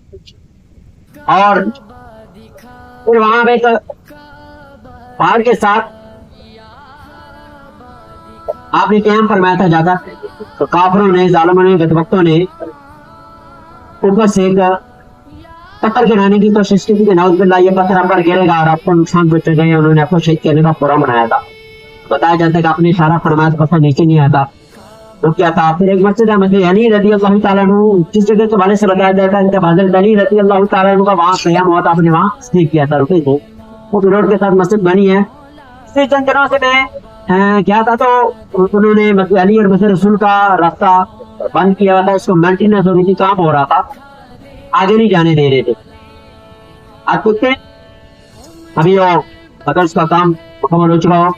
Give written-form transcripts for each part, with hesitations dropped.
اور پھر وہاں پہ ایک پہاڑ کے ساتھ آپ نے قیام فرمایا تھا جاتا، تو کافروں نے، ظالموں نے، بدبختوں نے اوپر سے ایک پتھر گرانے کی کوشش کی تھی کہ نعوذ باللہ یہ پتھر آپ پر گرے گا اور آپ کو نقصان پہنچے گا. انہوں نے آپ کو شہید کرنے کا پروگرام بنایا تھا. بتایا جاتا ہے کہ آپ نے اشارہ فرمایا تو پتھر نیچے نہیں آتا. تو کیا تھا؟ پھر ایک مسجد ہے مسجد علی رضی اللہ تعالیٰ عنہ، جس جگہ کے حوالے سے بتایا جاتا ہے کہ حضرت علی رضی اللہ تعالیٰ عنہ کا وہاں قیام ہوا تھا، آپ نے وہاں تصدیق کیا تھا، رکے تھے. وہ روڈ کے ساتھ مسجد بنی ہے. اسی چند دنوں سے میں کیا تھا تو انہوں نے مسجد علی اور مسجد رسول کا راستہ بند کیا ہوا تھا. اس کو مینٹیننس ہو رہی تھی، کام ہو رہا تھا، آگے نہیں جانے دے رہے تھے. آپ پوچھتے ابھی وہ اگر اس کا کام مکمل ہو چکا ہو.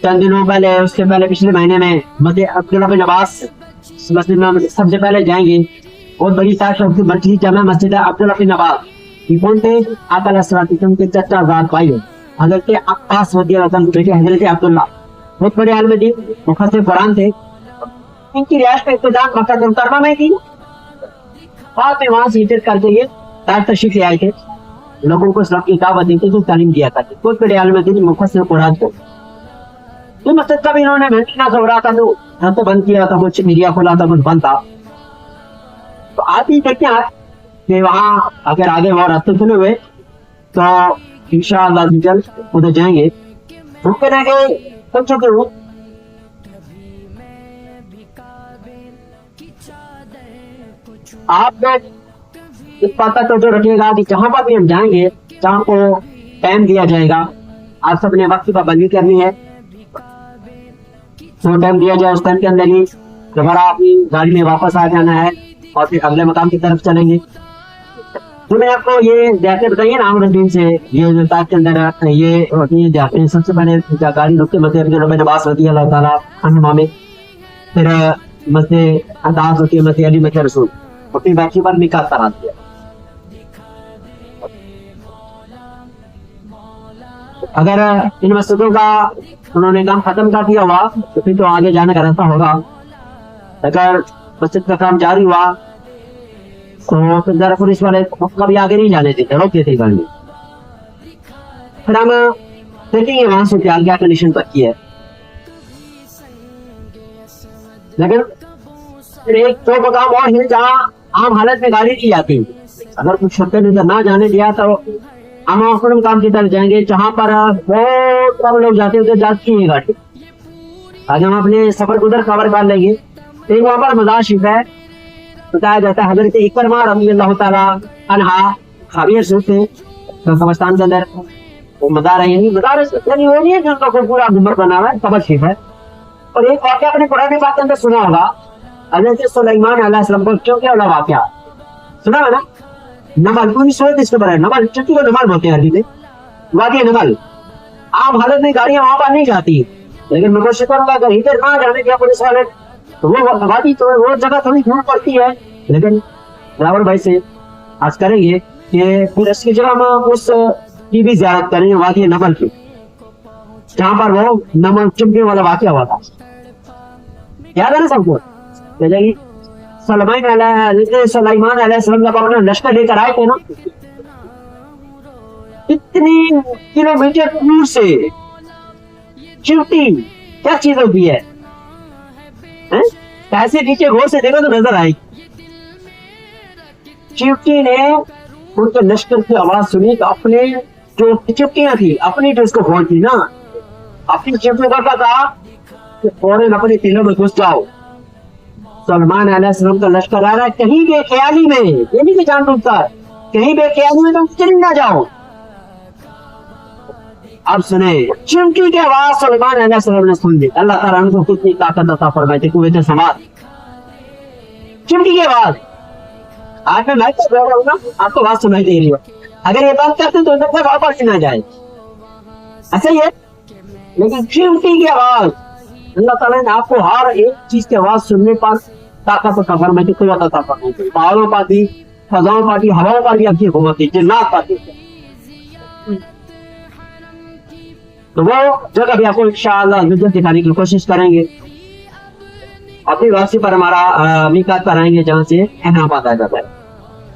چند دنوں پہلے، اس سے پہلے پچھلے مہینے میں مسجد عبداللہ بن عباس مسجد میں سب سے پہلے جائیں گے. بہت بڑی تاریخ مسجد جامع مسجد ہے عبداللہ بن عباس. یہ کون تھے؟ آقا علیہ الصلوۃ والسلام کے چچا زاد بھائی حضرت عباس رضی اللہ عنہ بیٹے حضرت عبداللہ، بہت بڑے عالم دین، مفسر قرآن تھے. ان کی رہائش کا ابتداء مکہ مکرمہ میں تھی. بعد میں وہاں سے ہجرت کر کے یہ تاج تشریف لے آئے تھے، لوگوں کو اسلام کی دعوت دی تھی، تعلیم دیا کرتے. بہت بڑے عالم دین، مفسر قرآن تھے. یہ مسجد کا بھی انہوں نے مینٹیننس ہو رہا تھا تو بند کیا تھا، کچھ میڈیا کھولا تھا، کچھ بند تھا. تو آپ ہی دیکھتے ہیں کہ وہاں اگر آگے اور راستے کھلے ہوئے تو انشاءاللہ ادھر جائیں گے. ممکن ہے کہ سن چکے ہوں. آپ نے اس بات کا توجہ رکھیے گا کہ جہاں پر بھی ہم جائیں گے، جہاں کو ٹائم دیا جائے گا، آپ سب نے وقت کی پابندی کرنی ہے. جو ٹائم دیا جائے اس ٹائم کے اندر ہی دوبارہ اپنی گاڑی میں واپس آ جانا ہے اور پھر اگلے مقام کی طرف چلیں گے. تو میں آپ کو یہ دیکھتے بتائیے نا، عامر الدین سے یہ تاج کے اندر یہ ہوتی ہے دیکھتے ہیں. سب سے پہلے گاڑی رکتے مسجد عبداللہ بن عباس رضی اللہ تعالیٰ عنہما میں، پھر مسجد انداز ہوتی ہے مسجد علی مسجد رسول، اپنی بیٹھی پر میقات قرار دیا. اگر ان مسجدوں کا انہوں نے کام ختم کر دیا ہوا تو پھر تو آگے جانے کا راستہ ہوگا. اگر مسجد کا کام جاری ہوا تو پھر ذرا پولیس والے کبھی آگے نہیں جانے دیتے، روک دیتے گاڑی. پھر ہم دیکھیں گے وہاں سے کیا کنڈیشن پکی ہے. لیکن پھر ایک تو مقام اور ہے جہاں عام حالت میں گاڑی نہیں جاتی. اگر کچھ شرطیں نظر نہ جانے دیا تو ہم اپنے مقام کی طرف جائیں گے جہاں پر بہت کم لوگ جاتے ہیں، جاتی ہیں گاڑی. آج ہم اپنے سفر کو ادھر کور کر لیں گے. ایک وہاں پر مزار شریف ہے، بتایا جاتا ہے حضرت اکرمہ رضی اللہ تعالیٰ عنہ خابیر سے قبرستان کے اندر وہ مزار ہے. مزار یعنی وہ نہیں ہے جن کا کوئی پورا گنبد بنا ہوا ہے، قبر شریف ہے. اور ایک واقعہ اپنے قرآن پاک کے اندر سنا ہوگا، حضرت سلیمان علیہ السلام کو کیوں کیا والا واقعہ سنا ہے نا؟ نمل پوری صورت اس کے اوپر ہے. نمل چونکہ وہ نمل ہوتے ہیں عربی میں، واقعہ نمل. عام حالت میں گاڑیاں وہاں پر نہیں جاتی، لیکن میں کوشش کروں گا اگر ادھر نہ جانے دیا پولیس والے تو وہ وادی تو وہ جگہ تھوڑی دور پڑتی ہے. لیکن ڈرائیور بھائی سے آج کریں گے کہ پھر اس کی جگہ ہم اس کی بھی زیارت کریں گے، واقعہ نمل کی، جہاں پر وہ نمل چمکنے والا واقعہ ہوا تھا. یاد ہے نا سب کو؟ سلیمان علیہ السلام جب اپنا لشکر لے کر آئے تھے نا، اتنی کلومیٹر دور سے چیوٹی کیا چیز ہوتی ہے ایسے نیچے غور سے دیکھو تو نظر آئی. چیوٹی نے ان کے لشکر کی آواز سنی تو اپنے جو چپکیاں تھی اپنی ڈریس کو کھولتی نا، اپنی چپکیوں کا تھا کہ فوراً اپنے تینوں میں گھس جاؤ. سلیمان علیہ السلام کا لشکر آ رہا ہے، کہیں بے خیالی میں، یہ نہیں کہ جان ڈوبتا ہے، کہیں بے خیالی میں تم چل نہ جاؤ. اب سنیں چمکی کی آواز سلیمان علیہ السلام نے سن لی. اللہ تعالیٰ ان کو کتنی طاقت عطا فرمائی تھی، قوت سماعت. چمکی کی آواز آج میں لائٹ بیٹھ رہا ہوں نا، آپ کو آواز سنائی دے رہی ہو. اگر یہ بات کرتے تو واپس نہ جائے، ایسا ہی ہے. لیکن چمکی کی آواز، اللہ تعالیٰ نے آپ کو ہر ایک چیز کی آواز سننے پر طاقت عطا فرمائی تھی، قوت عطا فرمائی تھی. پہاڑوں پر بھی، فضاؤں پر بھی، ہواؤں پر بھی آپ کی قوت تھی، جنات پر بھی. تو وہ جگہ بھی آپ کو انشاءاللہ وزٹ دکھانے کی کوشش کریں گے. اپنی واپسی پر ہمارا میقات پر آئیں گے جہاں سے احرام باندھا جاتا ہے.